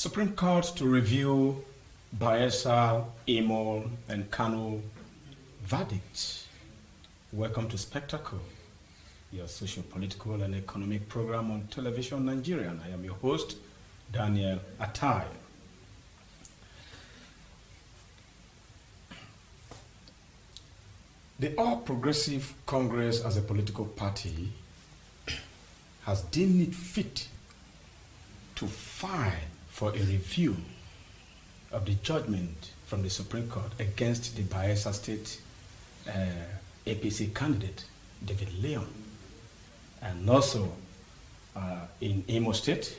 Supreme Court to review Bayelsa, Imo, and Kano verdicts. Welcome to Spectacle, your socio-political and economic program on television Nigerian. I am your host, Daniel Atai. The All Progressive Congress as a political party has deemed it fit to file for a review of the judgment from the Supreme Court against the Bayelsa State APC candidate, David Lyon. And also in Imo State,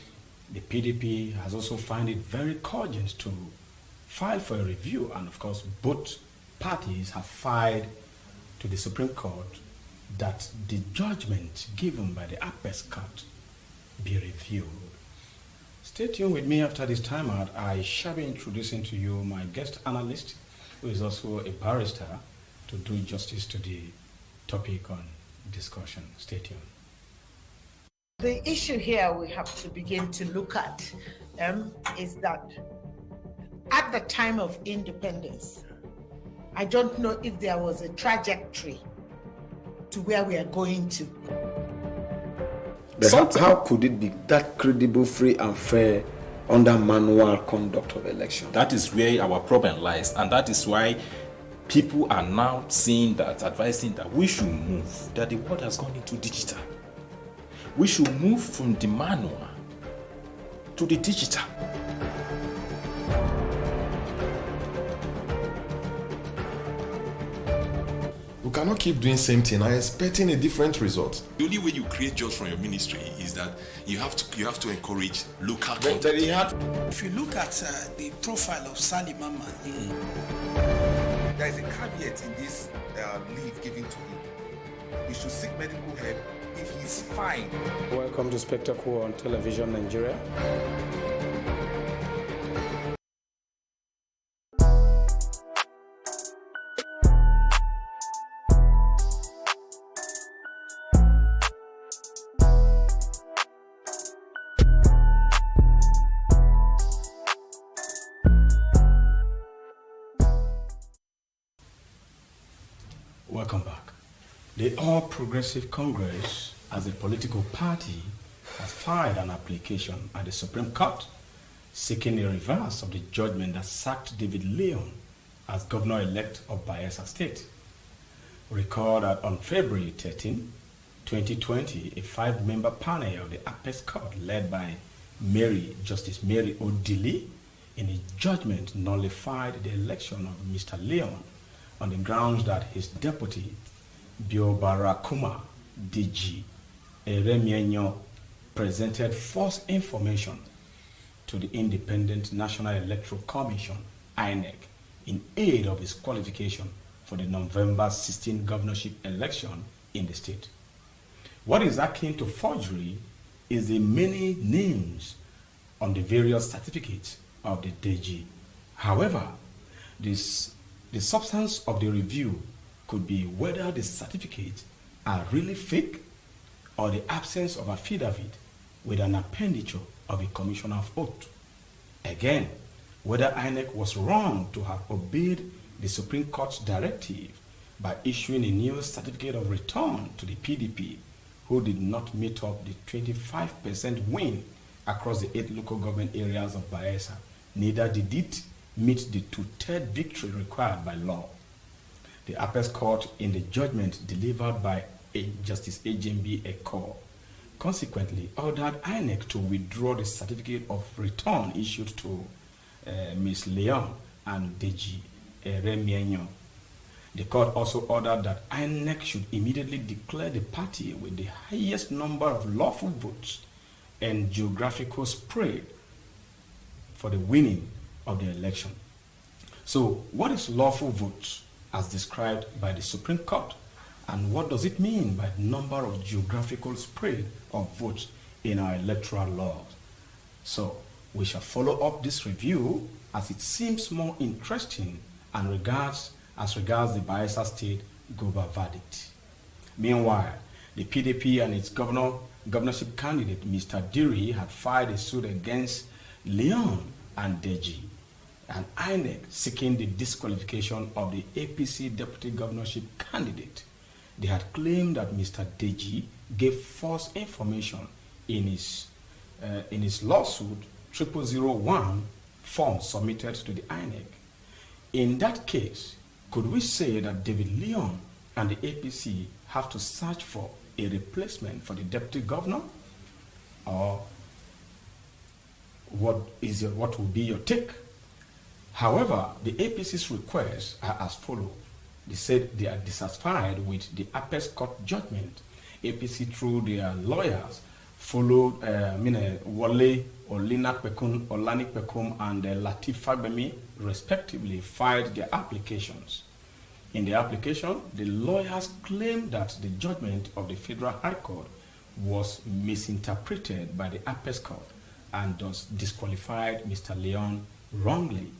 the PDP has also found it very cogent to file for a review, and of course both parties have filed to the Supreme Court that the judgment given by the Apex Court be reviewed. Stay tuned with me after this time out. I shall be introducing to you my guest analyst, who is also a barrister, to do justice to the topic on discussion. Stay tuned. The issue here we have to begin to look at is that at the time of independence, I don't know if there was a trajectory to where we are going to. But how could it be that credible, free and fair under manual conduct of election? That is where our problem lies, and that is why people are now saying that, advising that we should move, that the world has gone into digital. We should move from the manual to the digital. We cannot keep doing same thing and expecting a different result. The only way you create jobs from your ministry is that you have to encourage local content. If you look at the profile of Sally Mama, there is a caveat in this leave given to him. He should seek medical help if he's fine. Welcome to Spectacle on television Nigeria. Welcome back. The All Progressive Congress, as a political party, has filed an application at the Supreme Court seeking a reverse of the judgment that sacked David Lyon as governor-elect of Bayelsa State. Recall that on February 13, 2020, a five-member panel of the Apex Court led by Justice Mary Odili in a judgment nullified the election of Mr. Lyon on the grounds that his deputy, Biobarakuma DG Eremienyo, presented false information to the Independent National Electoral Commission, INEC, in aid of his qualification for the November 16 governorship election in the state. What is akin to forgery is the many names on the various certificates of the DG. However, the substance of the review could be whether the certificates are really fake or the absence of affidavit with an appenditure of a commissioner of oath. Again, whether INEC was wrong to have obeyed the Supreme Court's directive by issuing a new certificate of return to the PDP, who did not meet up the 25% win across the 8 local government areas of Bayelsa. Neither did it meet the 2/3 victory required by law. The Apex Court, in the judgment delivered by Justice Ajembi Eko, consequently ordered INEC to withdraw the certificate of return issued to Ms. Lyon and DG Eremienyo. The court also ordered that INEC should immediately declare the party with the highest number of lawful votes and geographical spread for the winning of the election. So, what is lawful votes as described by the Supreme Court, and what does it mean by the number of geographical spread of votes in our electoral laws? So, we shall follow up this review as it seems more interesting and as regards the Bayelsa State Goba verdict. Meanwhile, the PDP and its governorship candidate, Mr. Diri, had filed a suit against Lyon and Deji, and INEC seeking the disqualification of the APC deputy governorship candidate. They had claimed that Mr. Deji gave false information in his lawsuit 0001 form submitted to the INEC. In that case, could we say that David Lyon and the APC have to search for a replacement for the deputy governor? Or what will be your take? However, the APC's requests are as follows. They said they are dissatisfied with the Apex Court judgment. APC, through their lawyers, followed Wale Olina Pekun, Olani Pekum, and Latif Fagbemi, respectively, filed their applications. In the application, the lawyers claimed that the judgment of the Federal High Court was misinterpreted by the Apex Court and thus disqualified Mr. Lyon wrongly.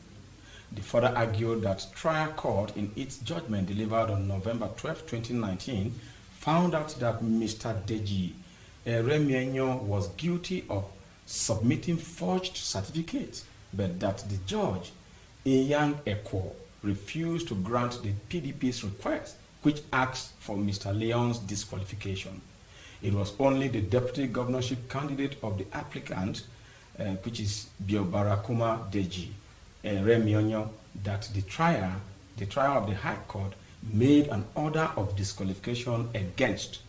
They further argued that trial court, in its judgment delivered on November 12, 2019, found out that Mr. Deji Remienyo was guilty of submitting forged certificates, but that the judge, Iyan Ekwo, refused to grant the PDP's request, which asked for Mr. Lyon's disqualification. It was only the deputy governorship candidate of the applicant, which is Biobarakuma Deji Remienyo, that the trial of the High Court made an order of disqualification against.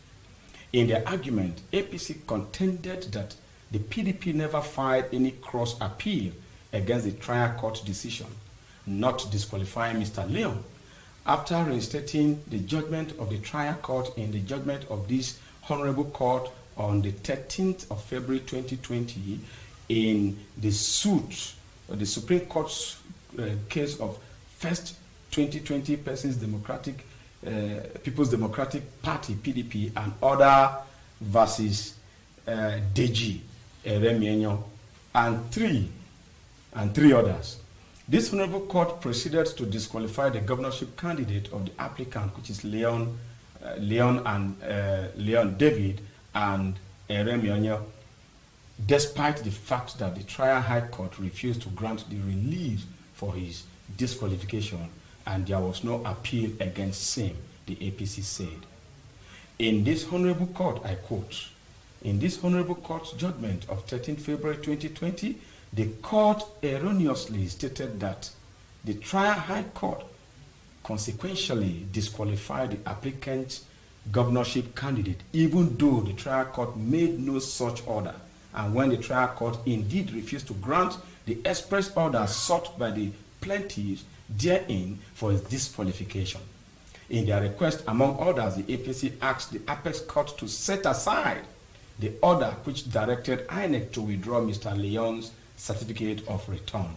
In their argument, APC contended that the PDP never filed any cross appeal against the trial court decision, not disqualifying Mr. Lyon. After reinstating the judgment of the trial court in the judgment of this Honorable Court on the 13th of February 2020 in the suit, the Supreme Court's case of First 2020 People's Democratic Party, PDP, and other versus Deji Remienyo, and three others. This Honorable Court proceeded to disqualify the governorship candidate of the applicant, which is Leon David and Remienyo, despite the fact that the trial High Court refused to grant the relief for his disqualification, and there was no appeal against same, the APC said. In this Honorable Court, I quote, in this Honorable Court's judgment of 13 February 2020, the court erroneously stated that the trial High Court consequentially disqualified the applicant's governorship candidate, even though the trial court made no such order, and when the trial court indeed refused to grant the express order sought by the plaintiffs therein for his disqualification. In their request, among others, the APC asked the Apex Court to set aside the order which directed INEC to withdraw Mr. Lyon's certificate of return.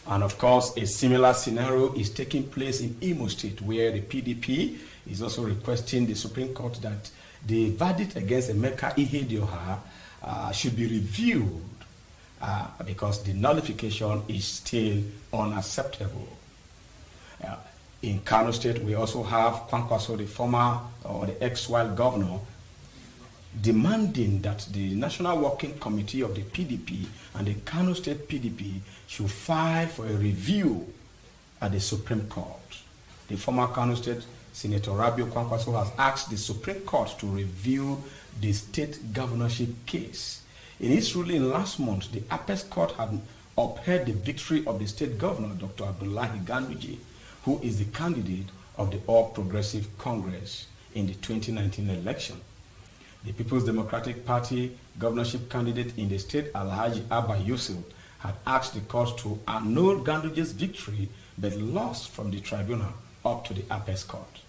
And of course, a similar scenario is taking place in Imo State, where the PDP is also requesting the Supreme Court that the verdict against Emeka Ihedioha should be reviewed because the nullification is still unacceptable. In Kano State, we also have Kwankwaso, the former or the ex-wild governor, demanding that the National Working Committee of the PDP and the Kano State PDP should file for a review at the Supreme Court. The former Kano State Senator Rabio Kwankwaso has asked the Supreme Court to review the state governorship case. In its ruling last month, the Apex Court had upheld the victory of the state governor, Dr. Abdullahi Ganduje, who is the candidate of the All Progressive Congress in the 2019 election. The People's Democratic Party governorship candidate in the state, Alhaji Abba Yusuf, had asked the court to annul Ganduje's victory but lost from the tribunal up to the Apex Court.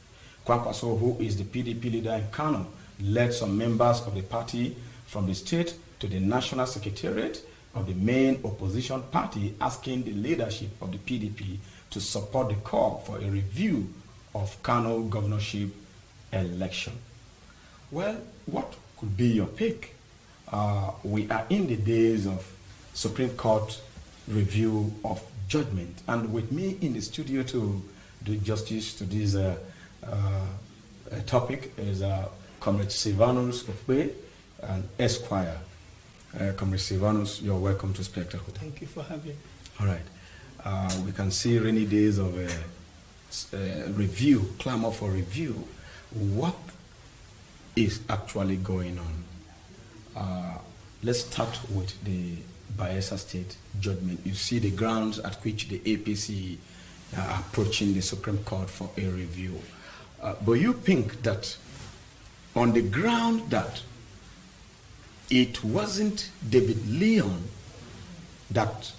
Kwankwaso, who is the PDP leader in Kano, led some members of the party from the state to the National Secretariat of the main opposition party, asking the leadership of the PDP to support the call for a review of Kano governorship election. Well, what could be your pick? We are in the days of Supreme Court review of judgment, and with me in the studio to do justice to this topic is Comrade Silvanus Okwe, an Esquire. Comrade Silvanus, you're welcome to Spectacle. Thank you for having me. All right. We can see rainy days of review, clamor for review. What is actually going on? Let's start with the Bayelsa State judgment. You see the grounds at which the APC are approaching the Supreme Court for a review. But you think that on the ground that it wasn't David Lyon that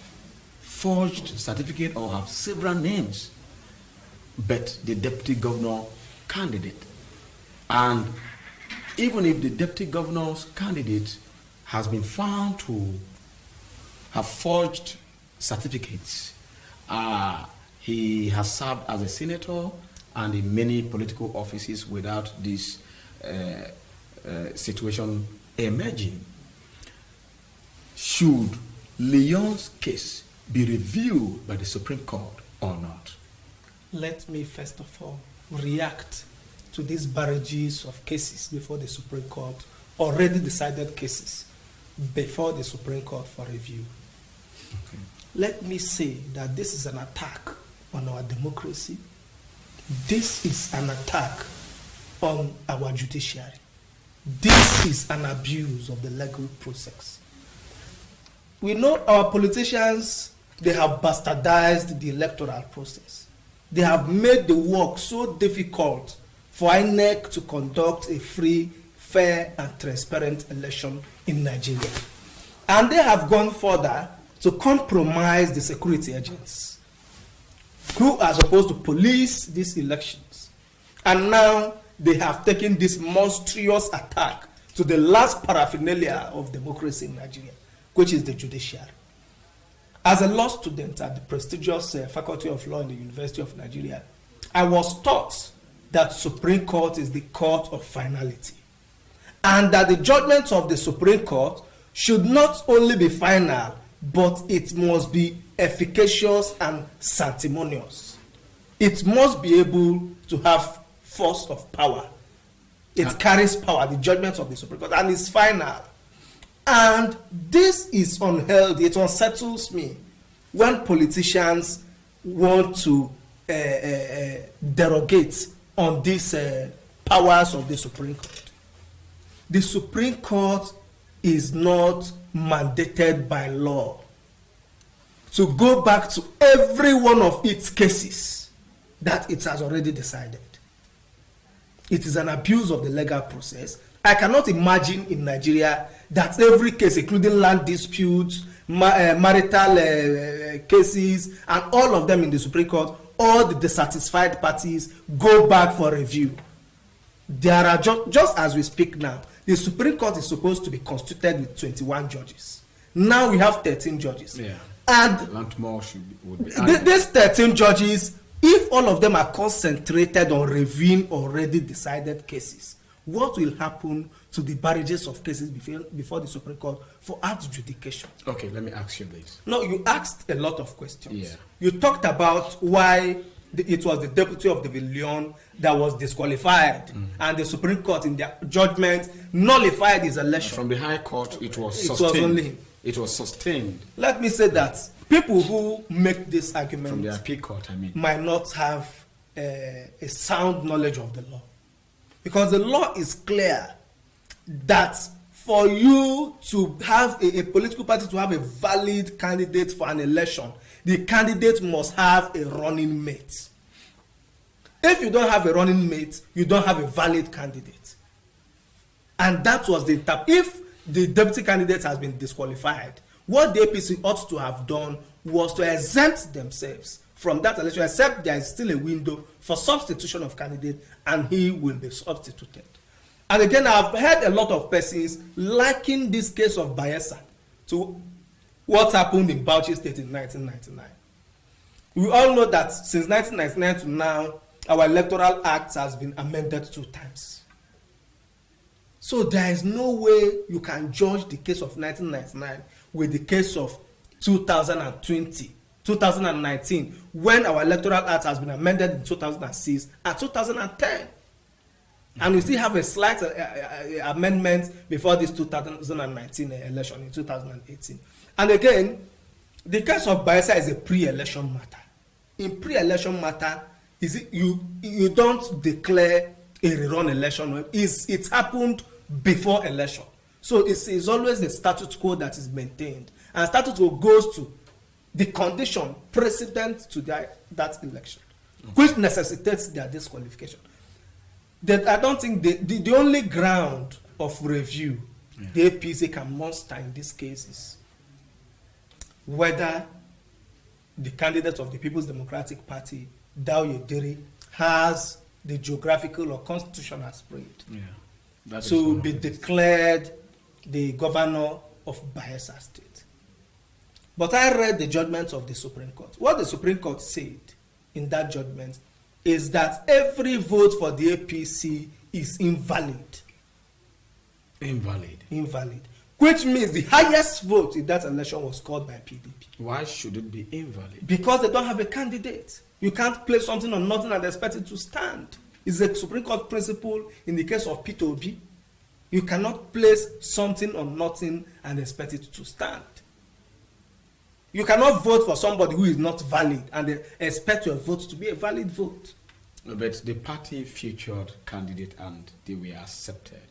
forged certificate or have several names, but the deputy governor candidate. And even if the deputy governor's candidate has been found to have forged certificates, he has served as a senator and in many political offices without this situation emerging. Should Lyon'S case be reviewed by the Supreme Court or not? Let me first of all react to these barrages of cases before the Supreme Court, already decided cases before the Supreme Court for review. Okay. Let me say that this is an attack on our democracy. This is an attack on our judiciary. This is an abuse of the legal process. We know our politicians, they have bastardized the electoral process. They have made the work so difficult for INEC to conduct a free, fair, and transparent election in Nigeria. And they have gone further to compromise the security agents who are supposed to police these elections. And now they have taken this monstrous attack to the last paraphernalia of democracy in Nigeria, which is the judiciary. As a law student at the prestigious Faculty of Law in the University of Nigeria, I was taught that Supreme Court is the court of finality, and that the judgments of the Supreme Court should not only be final, but it must be efficacious and sanctimonious. It must be able to have force of power. It carries power, the judgments of the Supreme Court, and it's final. And this is unhealthy. It unsettles me when politicians want to derogate on these powers of the Supreme Court. The Supreme Court is not mandated by law to go back to every one of its cases that it has already decided. It is an abuse of the legal process. I cannot imagine in Nigeria that every case, including land disputes, marital cases, and all of them in the Supreme Court, all the dissatisfied parties go back for review. There are just as we speak now, the Supreme Court is supposed to be constituted with 21 judges. Now we have 13 judges. Yeah. And more would be these 13 judges, if all of them are concentrated on reviewing already decided cases, what will happen to the barrages of cases before the Supreme Court for adjudication? Okay, let me ask you this. No, you asked a lot of questions. Yeah. You talked about why it was the deputy of the Lyon that was disqualified, and the Supreme Court in their judgment nullified his election. From the High Court, it was It was sustained. only- It was sustained. Let me say that people who make this argument From the Appeal Court, I mean. might not have a sound knowledge of the law, because the law is clear that for you to have a political party to have a valid candidate for an election, the candidate must have a running mate. If you don't have a running mate, you don't have a valid candidate. And that was the if the deputy candidate has been disqualified, what the APC ought to have done was to exempt themselves from that election, except there is still a window for substitution of candidate, and he will be substituted. And again, I've heard a lot of persons liking this case of Bayelsa to what happened in Bauchi State in 1999. We all know that since 1999 to now, our electoral act has been amended 2 times. So there is no way you can judge the case of 1999 with the case of 2019, when our electoral act has been amended in 2006 and 2010. And we still have a slight amendment before this 2019 election in 2018. And again, the case of Bayelsa is a pre-election matter. In pre-election matter, you don't declare a rerun election. It happened before election. So it's always the status quo that is maintained. And status quo goes to the condition precedent to that election, which necessitates their disqualification. That I don't think the only ground of review the APC can muster in this case is whether the candidate of the People's Democratic Party, Dao Yediri, has the geographical or constitutional spread to be declared the governor of Bayelsa State. But I read the judgment of the Supreme Court. What the Supreme Court said in that judgment is that every vote for the APC is invalid. Invalid. Which means the highest vote in that election was scored by PDP. Why should it be invalid? Because they don't have a candidate. You can't place something on nothing and expect it to stand. It's a Supreme Court principle in the case of P2B. You cannot place something on nothing and expect it to stand. You cannot vote for somebody who is not valid and expect your vote to be a valid vote. But the party featured candidate and they were accepted.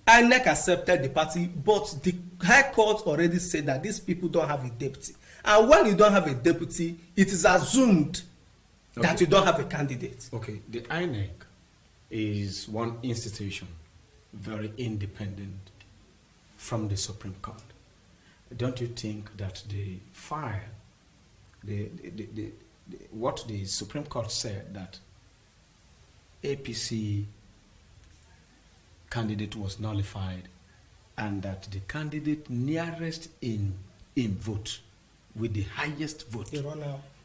INEC accepted the party, but the High Court already said that these people don't have a deputy. And when you don't have a deputy, it is assumed that you don't have a candidate. Okay, the INEC is one institution, very independent from the Supreme Court. Don't you think that the file, what the Supreme Court said, that APC candidate was nullified and that the candidate nearest in vote with the highest vote,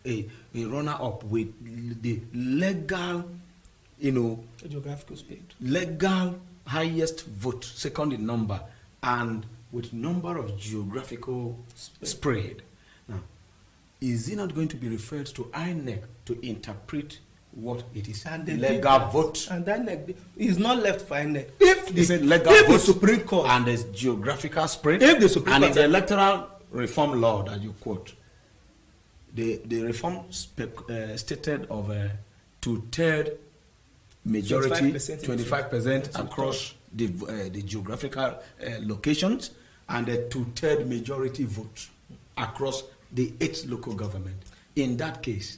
a runner-up with the legal, geographical spread, legal highest vote, second in number, and with number of geographical spread. Now, is it not going to be referred to INEC to interpret what it is? And legal vote. And INEC is not left for INEC. If the Supreme Court and the geographical spread, if the Supreme and Court, in the electoral reform law that you quote, the reform stated of a two-third majority, 25% across the geographical locations, and a two-third majority vote across the 8 local government. In that case,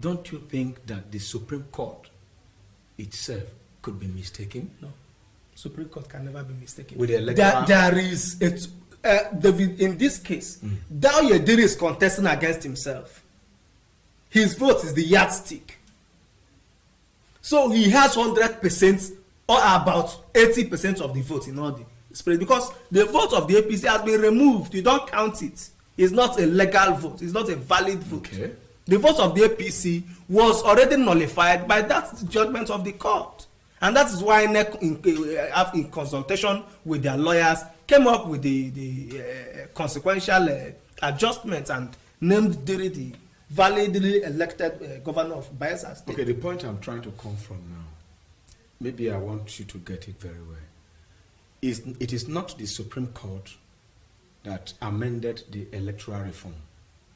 don't you think that the Supreme Court itself could be mistaken? No, Supreme Court can never be mistaken. With the electoral, there is David, in this case, Dao Yediri is contesting against himself. His vote is the yardstick. So he has 100% or about 80% of the vote in all the spread, because the vote of the APC has been removed. You don't count it. It's not a legal vote. It's not a valid vote. Okay. The vote of the APC was already nullified by that judgment of the court. And that is why NEC, in consultation with their lawyers, came up with the consequential adjustments and named Diri the validly elected governor of Bayelsa State. Okay, the point I'm trying to come from now, maybe I want you to get it very well, is it is not the Supreme Court that amended the electoral reform,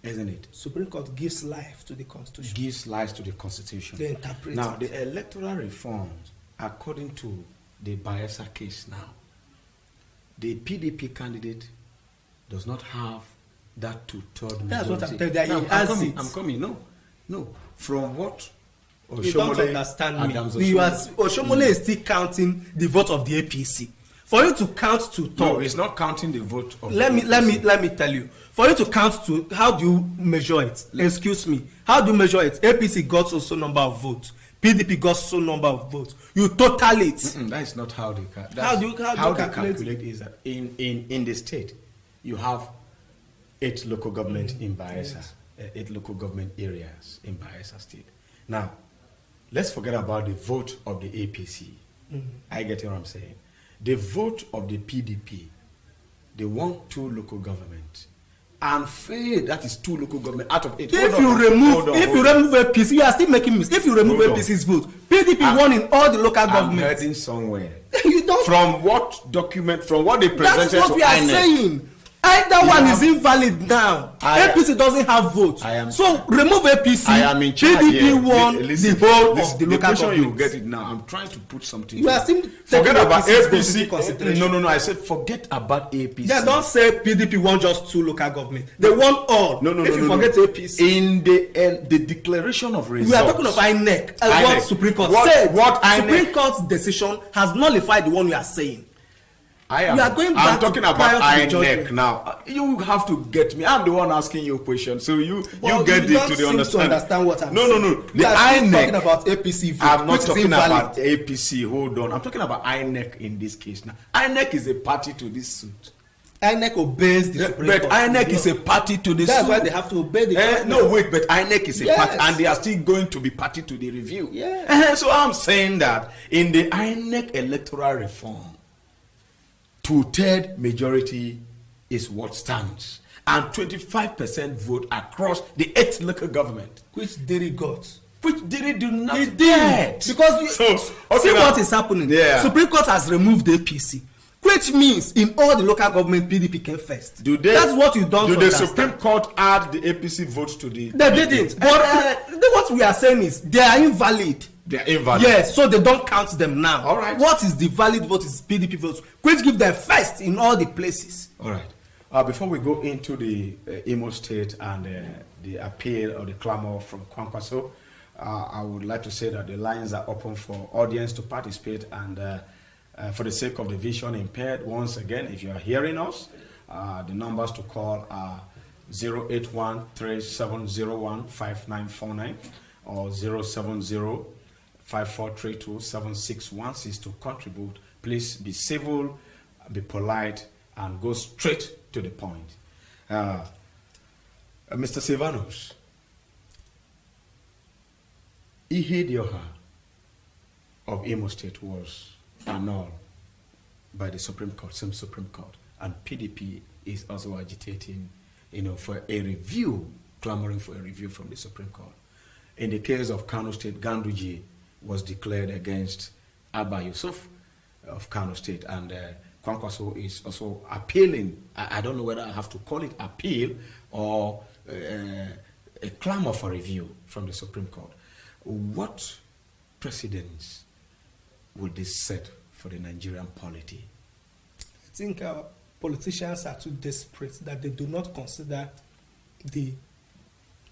isn't it? Supreme Court gives life to the Constitution. Gives life to the Constitution. They interpret now, it. the electoral reforms, according to the Bayelsa case now, the PDP candidate does not have that two-third majority. That's what I'm telling you. I'm coming. No. From what you don't understand me. Oshomole is still counting the vote of the APC. For you to count to third, no, it's not counting the vote of let me tell you. For you to count to, how do you measure it? Excuse me. How do you measure it? APC got so number of votes. PDP got so number of votes. You total it. That is not how they how do you calculate is that in the state you have 8 local government in Bayelsa, 8 local government areas in Bayelsa State. Now, let's forget about the vote of the APC. I get what I'm saying. The vote of the PDP, they want 2 local government, and fail, that is 2 local government out of 8. If you remove APC, you are still making mistakes. If you remove APC's vote, PDP won in all the local I'm governments. heading somewhere. You don't. From what document? From what they presented That's what to we are INEC. saying. Either one is invalid now. APC doesn't have votes. So remove APC. I am in charge PDP here. won Listen, the whole listen, of the the local question you government. get it now. I'm trying to put something. You are still forget taking about APC's APC. consideration. No. I said forget about APC. Yeah, don't say PDP won just 2 local governments. They won all. No. If you forget APC. In the declaration of results. We are talking of INEC. What Supreme Court said. What INEC? Supreme Court's decision has nullified the one we are saying. I'm talking about INEC now. You have to get me. I'm the one asking you a question, so you get it to the understanding. Understand what I'm saying. No. The INEC talking about APC vote. I'm not talking about APC. Hold on. I'm talking about INEC in this case now. INEC is a party to this suit. INEC obeys the Supreme Court. But INEC is a party to the suit. That's why they have to obey the government. No, wait, but INEC is a party, and they are still going to be party to the review. Yeah. So I'm saying that in the INEC electoral reform, 2/3 majority is what stands, and 25% vote across the 8 local government. Which Diri got. Which Diri do not get. Because see what is happening. Yeah. Supreme Court has removed the APC. Which means in all the local government PDP came first. That's what you don't understand. Do the Supreme Court add the APC votes to the... They didn't. But what we are saying is they are invalid. They are invalid. Yes, so they don't count them now. All right. What is the valid vote is PDP votes, which give them first in all the places. All right. Before we go into the Imo State and the appeal or the clamor from Kwankwaso, I would like to say that the lines are open for audience to participate, and for the sake of the vision impaired, once again, if you are hearing us, the numbers to call are 081-3701-5949 or 070-5432-7616 to contribute. Please be civil, be polite, and go straight to the point. Mr. Silvanus, Ihedioha of Imo State was annulled by the Supreme Court, same Supreme Court, and PDP is also agitating, for a review, clamoring for a review from the Supreme Court. In the case of Kano State, Ganduji was declared against Abba Yusuf of Kano State, and Kwankwaso is also appealing. I don't know whether I have to call it appeal or a clamor for review from the Supreme Court. What precedents will this set for the Nigerian polity? I think our politicians are too desperate that they do not consider the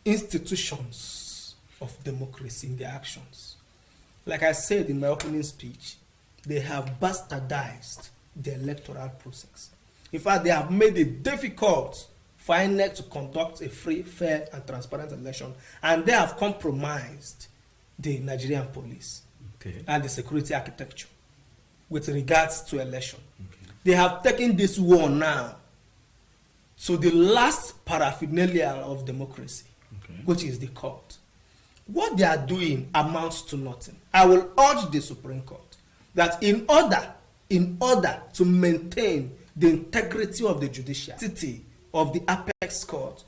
institutions of democracy in their actions. Like I said in my opening speech, they have bastardized the electoral process. In fact, they have made it difficult for INEC to conduct a free, fair, and transparent election, and they have compromised the Nigerian police and the security architecture with regards to election. They have taken this war now to the last paraphernalia of democracy, which is the court. What they are doing amounts to nothing. I will urge the Supreme Court that in order to maintain the integrity of the judiciary of the apex court,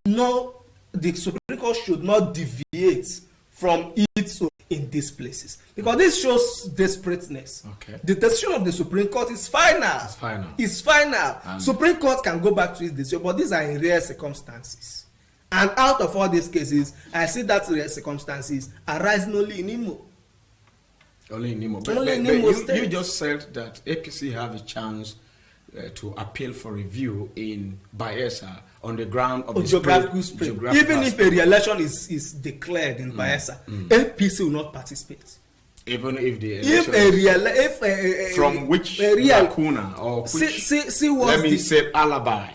the Supreme Court should not deviate from its own in these places, because this shows desperateness. The decision of the Supreme Court is final. It's final. Supreme Court can go back to its decision, but these are in rare circumstances. And out of all these cases, I see that rare circumstances arising only in Imo. Only in Imo. But you just said that APC have a chance to appeal for review in Bayelsa on the ground of the geographical spread. Even if a re-election is declared in Bayelsa, APC will not participate. Even if the election from which lacuna or which alibi.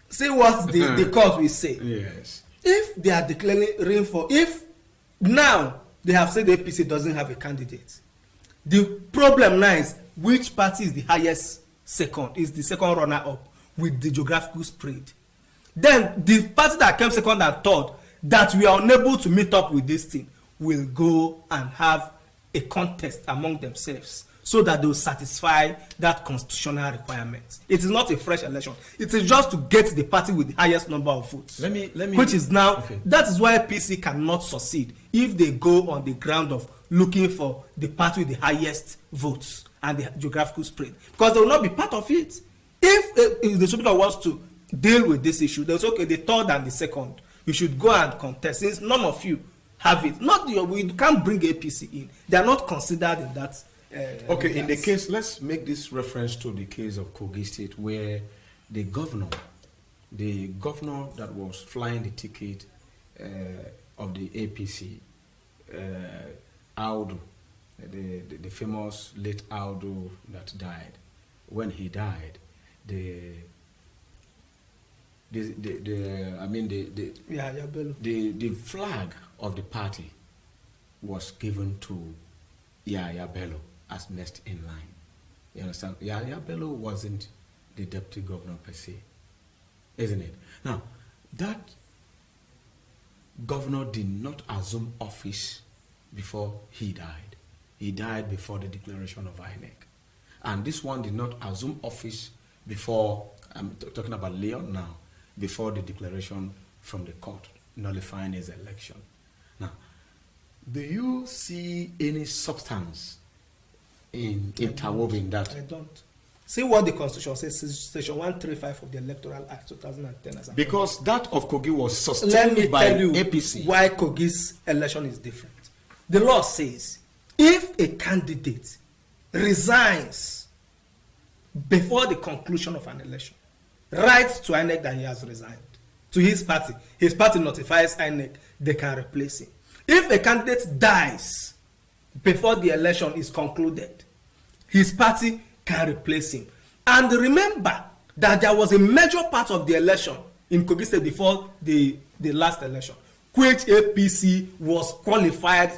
See what the court will say. Yes. If they are declaring for, if now they have said the APC doesn't have a candidate, the problem now is which party is the highest second, is the second runner up with the geographical spread. Then the party that came second and third that we are unable to meet up with this thing will go and have a contest among themselves so that they will satisfy that constitutional requirement. It is not a fresh election. It is just to get the party with the highest number of votes. Let me. Which is now, okay. That is why PC cannot succeed if they go on the ground of looking for the party with the highest votes and the geographical spread, because they will not be part of it. If the Supreme Court wants to deal with this issue, they'll say, okay, the third and the second, you should go and contest, since none of you have it. We can't bring APC in. They are not considered in that. Okay, in the case, let's make this reference to the case of Kogi State, where the governor that was flying the ticket of the APC, Audu, the famous late Audu that died. When he died, the flag of the party was given to Yaya Bello as next in line. You understand? Yaya Bello wasn't the deputy governor per se, isn't it? Now, that governor did not assume office before he died. He died before the declaration of INEC. And this one did not assume office before, I'm talking about Lyon now, before the declaration from the court nullifying his election. Now, do you see any substance in interwoven that? I don't. See what the Constitution says, Section 135 of the Electoral Act 2010. Because that of Kogi was Let sustained me by tell you APC. why Kogi's election is different. The law says if a candidate resigns before the conclusion of an election, writes to INEC that he has resigned to his party notifies INEC, they can replace him. If a candidate dies before the election is concluded, his party can replace him. And remember that there was a major part of the election in Kogi State before the last election, which APC was qualified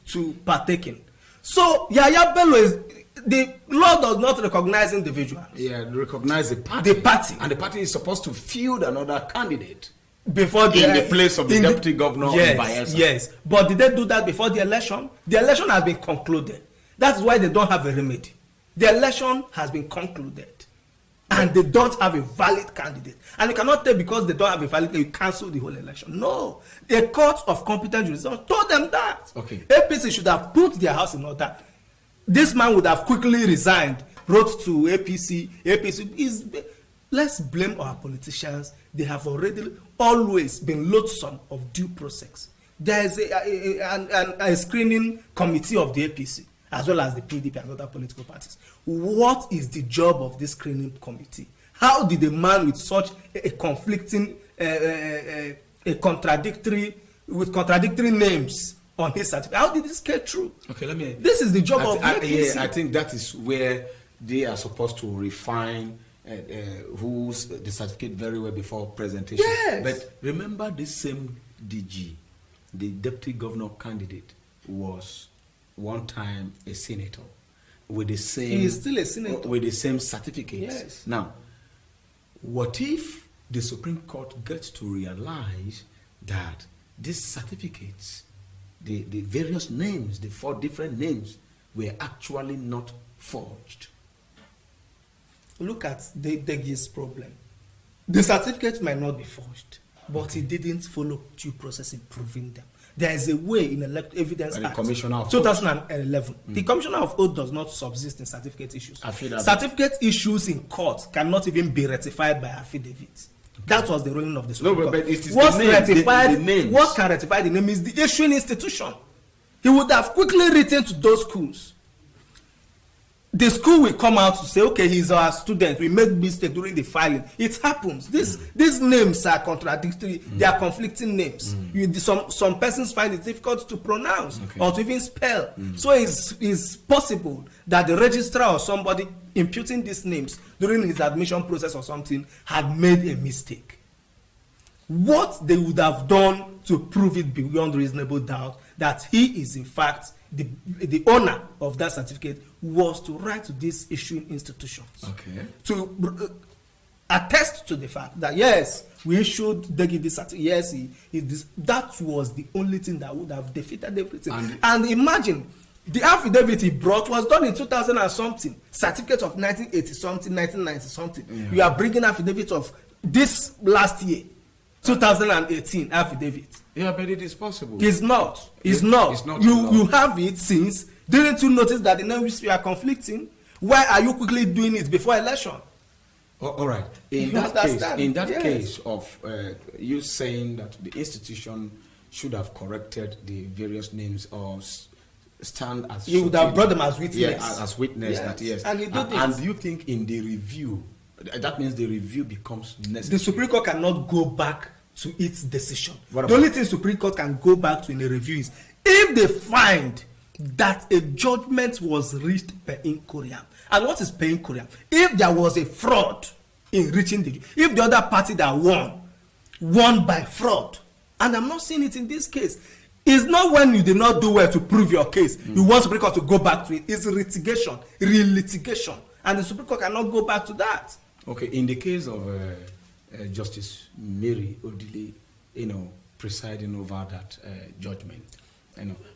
to partake in. So Yaya Bello the law does not recognize individuals. Yeah, recognize the party. The party. And the party is supposed to field another candidate before in the place of the deputy governor. Yes, yes. But did they do that before the election? The election has been concluded. That's why they don't have a remedy. The election has been concluded. And they don't have a valid candidate. And you cannot tell because they don't have a valid candidate, you cancel the whole election. No. A court of competent jurisdiction told them that. Okay. APC should have put their house in order. This man would have quickly resigned, wrote to APC. APC is, let's blame our politicians. They have already always been loathsome of due process. There is a screening committee of the APC, as well as the PDP and other political parties. What is the job of this screening committee? How did a man with such a conflicting, contradictory names on his certificate, how did this get through? Okay, let me. This is the job of APC. Yeah, I think that is where they are supposed to refine who's the certificate very well before presentation. Yes. But remember, this same DG, the deputy governor candidate, was one time a senator with the same. He is still a senator with the same certificate. Yes. Now, what if the Supreme Court gets to realize that these certificates, the various names, the 4 different names, were actually not forged? Look at Degi's problem. The certificates might not be forged, but he didn't follow due process in proving them. There is a way in Evidence Act 2011. The Commissioner of Oath does not subsist in certificate issues. Certificate issues in court cannot even be ratified by affidavit. That was the ruling of the Supreme Court. But it is What's the name, ratified, the names. what can ratify the name is the issuing institution. He would have quickly written to those schools. The school will come out to say, okay, he's our student, we made mistake during the filing. It happens. These names are contradictory. They are conflicting names. Some persons find it difficult to pronounce or to even spell. So it's possible that the registrar or somebody imputing these names during his admission process or something had made a mistake. What they would have done to prove it beyond reasonable doubt that he is in fact the owner of that certificate was to write to these issuing institutions to attest to the fact that yes, we issued Degi this certificate. Yes, that was the only thing that would have defeated everything. And imagine The affidavit he brought was done in 2000 and something. Certificate of 1980 something, 1990 something. Yeah. You are bringing affidavit of this last year, 2018 affidavit. Yeah, but it is possible. It's not. It's not. It's not You have it since. Didn't you notice that the names are conflicting? Why are you quickly doing it before election? All right. In You that understand? Yes. case of you saying that the institution should have corrected the various names or stand as You would have shooting- brought them as witness. Yeah, as witness. Yes. That yes. And he did it. And do you think in the review, that means the review becomes necessary? The Supreme Court cannot go back to its decision. What The about- only thing Supreme Court can go back to in a review is if they find that a judgment was reached per inquiry. And what is per inquiry? If there was a fraud in reaching the, if the other party that won by fraud, and I'm not seeing it in this case. It's not when you did not do well to prove your case. You want Supreme Court to go back to it. It's litigation, real litigation, and the Supreme Court cannot go back to that. Okay, in the case of Justice Mary Odili, presiding over that judgment,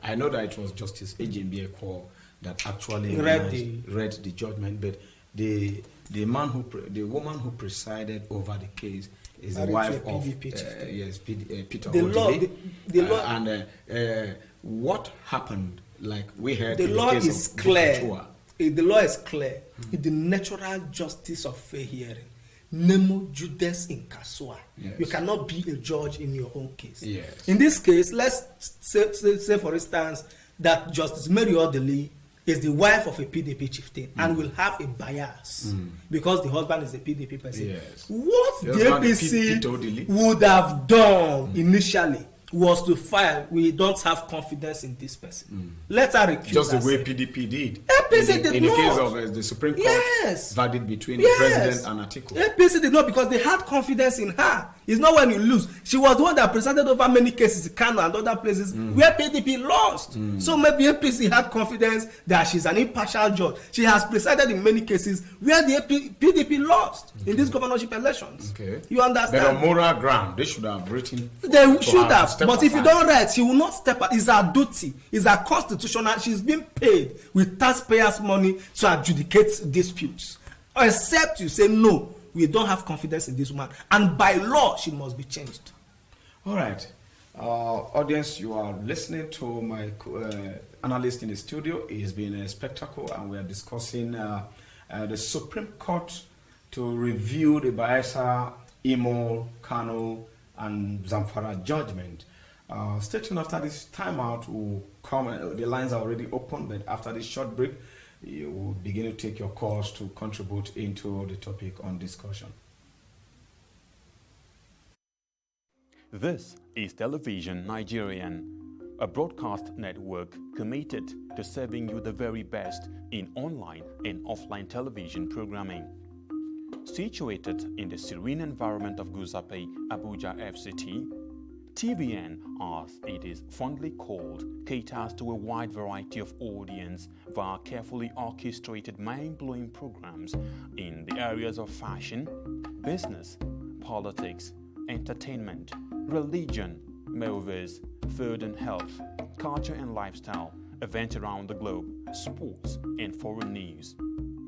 I know that it was Justice Ejimbi Ekwo that actually Read the judgment, but the woman who presided over the case is the Married wife to a of PDP chieftain. Peter The law- Odili. the law- and what happened? Like we heard, The in law case is of clear. Bukachua. The law is clear. In the natural justice of fair hearing, nemo judes in casua. Yes. You cannot be a judge in your own case. Yes. In this case, let's say for instance that Justice Mary Odili is the wife of a PDP chieftain and will have a bias because the husband is a PDP person. Yes. What The the husband is APC Peter Odili. would have done initially was to file, we don't have confidence in this person. Let her recuse Just the way herself. PDP did. APC did in the case not. of the Supreme Court Yes. verdict between Yes. the president and Atiku. APC did not because they had confidence in her. It's not when you lose. She was the one that presided over many cases in Kano and other places where PDP lost. So maybe APC had confidence that she's an impartial judge. She has presided in many cases where the PDP lost in these governorship elections. Okay. You understand? But on moral ground, they should have written. They for should her to have, step but if you aside. don't write, she will not step out. It's her duty. It's her constitutional. She's being paid with taxpayers' money to adjudicate disputes. Except you say, no, we don't have confidence in this woman. And by law, she must be changed. All right. Audience, you are listening to my analyst in the studio. It's been a spectacle, and we are discussing the Supreme Court to review the Bayelsa, Imo, Kano, and Zamfara judgment. Stay tuned. After this timeout, will come. The lines are already open, but after this short break, you will begin to take your calls to contribute into the topic on discussion. This is Television Nigerian, a broadcast network committed to serving you the very best in online and offline television programming. Situated in the serene environment of Guzape, Abuja FCT, TVN, as it is fondly called, caters to a wide variety of audience via carefully orchestrated mind-blowing programs in the areas of fashion, business, politics, entertainment, religion, movies, food and health, culture and lifestyle, events around the globe, sports and foreign news.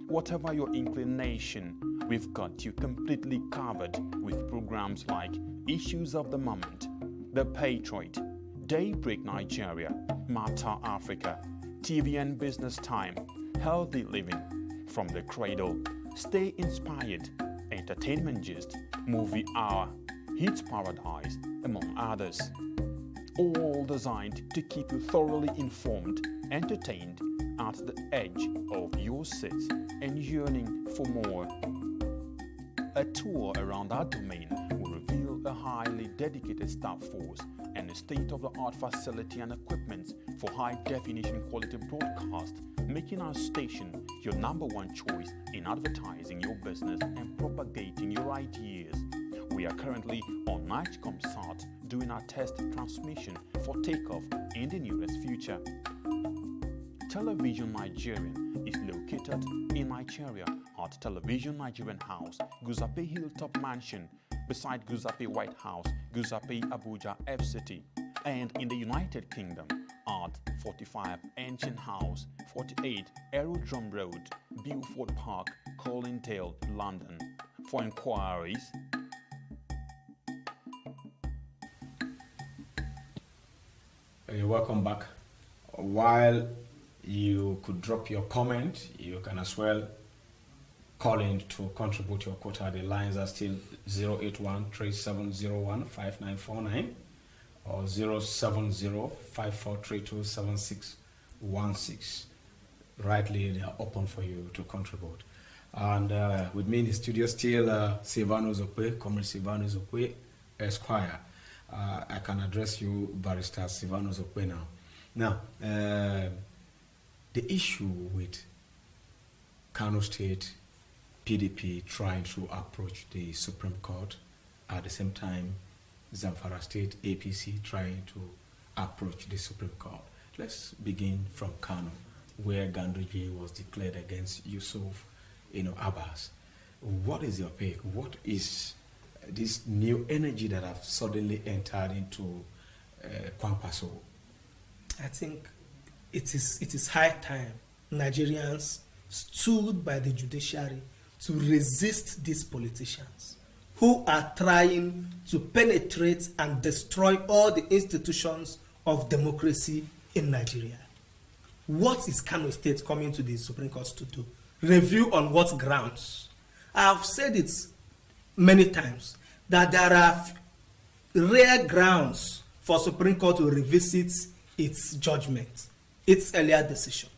Whatever your inclination, we've got you completely covered with programs like Issues of the Moment, The Patriot, Daybreak Nigeria, Mata Africa, TVN Business Time, Healthy Living, From the Cradle, Stay Inspired, Entertainment Gist, Movie Hour, Hits Paradise, among others. All designed to keep you thoroughly informed, entertained, at the edge of your seats and yearning for more. A tour around our domain will reveal a highly dedicated staff force and a state-of-the-art facility and equipment for high-definition quality broadcast, making our station your number one choice in advertising your business and propagating your ideas. We are currently on Nightcomsat doing our test transmission for takeoff in the nearest future. Television Nigerian is located in Nigeria at Television Nigerian House, Guzape Hilltop Mansion, beside Guzape White House, Guzape Abuja FCT, and in the United Kingdom Art 45, Ancient House 48, Aerodrome Road, Beaufort Park, Colindale, London. For inquiries, welcome back. While you could drop your comment, you can as well call in to contribute your quota. The lines are still 081-3701-5949 or 070-5432-7616. Rightly, they are open for you to contribute. And with me in the studio still Silvano Zokwe, Comrade Silvano Zokwe, Esquire. I can address you, Barrister Silvano Zokwe now. Now, the issue with Kano State PDP trying to approach the Supreme Court, at the same time Zamfara State APC trying to approach the Supreme Court. Let's begin from Kano, where Ganduje was declared against Yusuf Abbas. What is your take? What is this new energy that have suddenly entered into Kwankwaso? I think it is high time Nigerians stood by the judiciary to resist these politicians who are trying to penetrate and destroy all the institutions of democracy in Nigeria. What is Kano State coming to the Supreme Court to do? Review on what grounds? I have said it many times that there are rare grounds for Supreme Court to revisit its judgment, its earlier decision.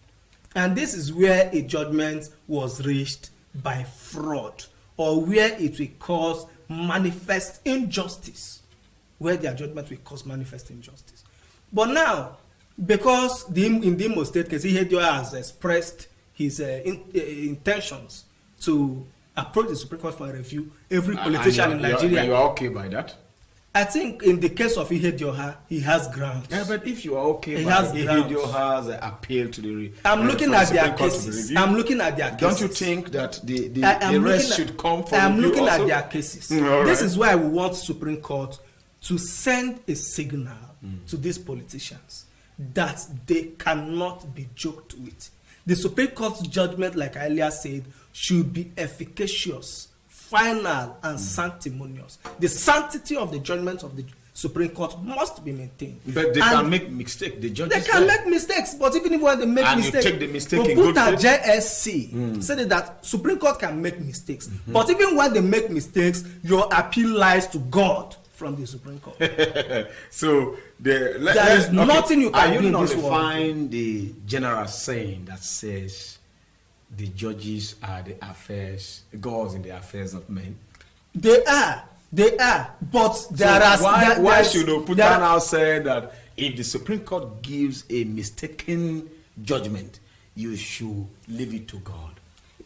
And this is where a judgment was reached by fraud, or where it will cause manifest injustice, where their judgment will cause manifest injustice. But now, because in the Imo State case, Ihedioha has expressed his intentions to approach the Supreme Court for a review, every politician in Nigeria. You are okay by that? I think in the case of Ihedioha, he has grounds. Yeah, but if you are okay by Ihedioha's appeal to the I'm looking at their cases. I'm looking at their cases. Don't you think that the rest should come for I'm review looking also? at their cases. Right. This is why we want Supreme Court to send a signal to these politicians that they cannot be joked with. The Supreme Court's judgment, like I earlier said, should be efficacious, final, and sanctimonious. The sanctity of the judgment of the Supreme Court must be maintained. But they can make mistakes. The judges They can make mistakes, but even when they make mistakes, you take the mistake in good faith. JSC said that Supreme Court can make mistakes, but even when they make mistakes, your appeal lies to God from the Supreme Court. So there is nothing you can do in this world. Are you nullifying the general saying that says the judges are the gods in the affairs of men? They are, but why should Oputa now say that if the Supreme Court gives a mistaken judgment, you should leave it to God?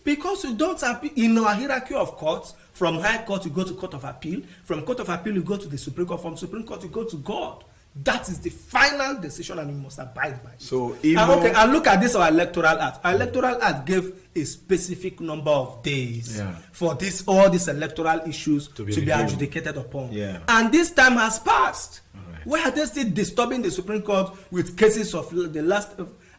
Because you don't appeal in our hierarchy of courts. From High Court you go to Court of Appeal. From Court of Appeal you go to the Supreme Court. From Supreme Court you go to God. That is the final decision, and you must abide by it. So and look at this, our electoral act. Our electoral act gave a specific number of days for all these electoral issues to be adjudicated upon. Yeah. And this time has passed. Right. Why are they still disturbing the Supreme Court with cases of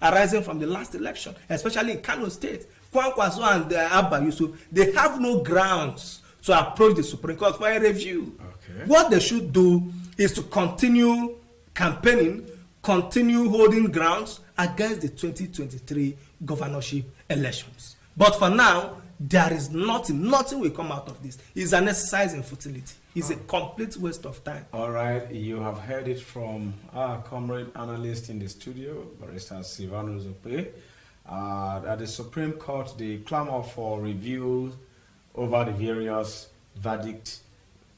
arising from the last election, especially in Kano State? Kwankwaso and Abba Yusuf, they have no grounds to approach the Supreme Court for a review. Okay. What they should do is to continue campaigning, continue holding grounds against the 2023 governorship elections. But for now, there is nothing will come out of this. It's an exercise in futility. It's a complete waste of time. All right, you have heard it from our comrade analyst in the studio, Barrister Silvano Zokwe. At the Supreme Court, the clamor for review over the various verdicts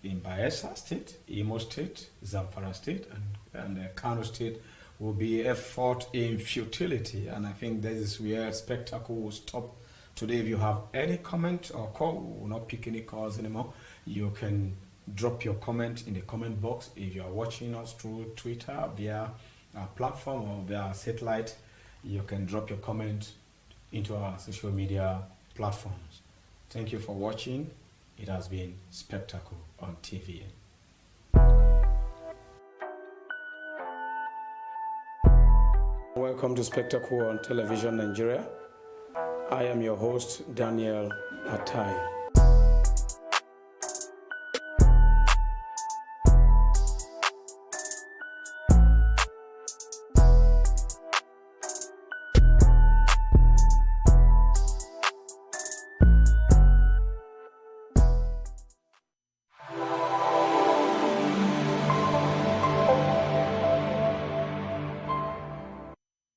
in Bayelsa State, Imo State, Zamfara State, and Kano State will be a effort in futility. And I think this is where spectacle will stop today. If you have any comment or call, we will not pick any calls anymore. You can drop your comment in the comment box. If you are watching us through Twitter, via our platform or via satellite, you can drop your comment into our social media platforms. Thank you for watching. It has been Spectacle on TVN. welcome to Spectacle on Television Nigeria. I am your host, Daniel Atai.